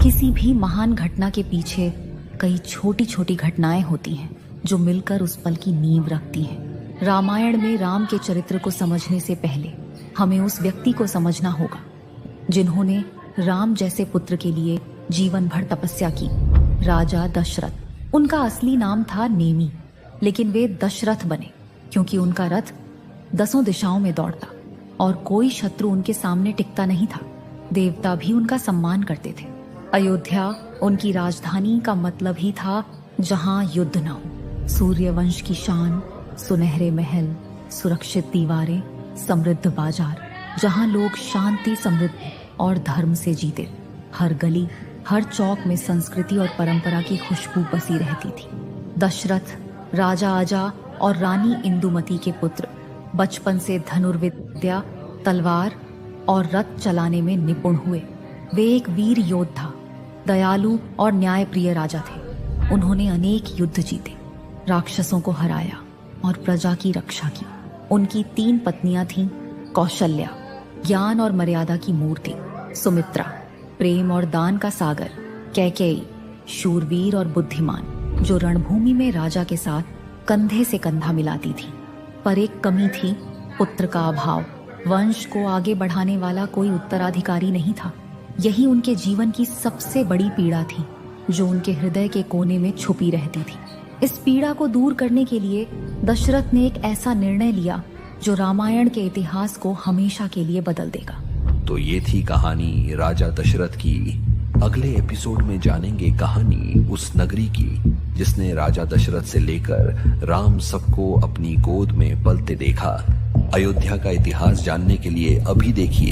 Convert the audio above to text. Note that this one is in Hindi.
किसी भी महान घटना के पीछे कई छोटी छोटी घटनाएं होती हैं जो मिलकर उस पल की नींव रखती हैं। रामायण में राम के चरित्र को समझने से पहले हमें उस व्यक्ति को समझना होगा जिन्होंने राम जैसे पुत्र के लिए जीवन भर तपस्या की, राजा दशरथ। उनका असली नाम था नेमी, लेकिन वे दशरथ बने क्योंकि उनका रथ 10 दिशाओं में दौड़ता और कोई शत्रु उनके सामने टिकता नहीं था। देवता भी उनका सम्मान करते थे। अयोध्या उनकी राजधानी का मतलब ही था जहां युद्ध न हो। सूर्यवंश की शान, सुनहरे महल, सुरक्षित दीवारें, समृद्ध बाजार, जहां लोग शांति, समृद्धि और धर्म से जीते। हर गली, हर चौक में संस्कृति और परंपरा की खुशबू बसी रहती थी। दशरथ राजा अजा और रानी इंदुमती के पुत्र बचपन से धनुर्विद्या, तलवार और रथ चलाने में निपुण हुए। वे एक वीर योद्धा, दयालु और न्यायप्रिय राजा थे। उन्होंने अनेक युद्ध जीते, राक्षसों को हराया और प्रजा की रक्षा की। उनकी 3 पत्नियां थीं। कौशल्या ज्ञान और मर्यादा की मूर्ति, सुमित्रा प्रेम और दान का सागर, कैकेयी शूरवीर और बुद्धिमान जो रणभूमि में राजा के साथ कंधे से कंधा मिलाती थी। पर एक कमी थी, पुत्र का अभाव। वंश को आगे बढ़ाने वाला कोई उत्तराधिकारी नहीं था। यही उनके जीवन की सबसे बड़ी पीड़ा थी जो उनके हृदय के कोने में छुपी रहती थी। इस पीड़ा को दूर करने के लिए दशरथ ने एक ऐसा निर्णय लिया जो रामायण के इतिहास को हमेशा के लिए बदल देगा। तो ये थी कहानी राजा दशरथ की। अगले एपिसोड में जानेंगे कहानी उस नगरी की जिसने राजा दशरथ से लेकर राम सबको अपनी गोद में पलते देखा। अयोध्या का इतिहास जानने के लिए अभी देखिए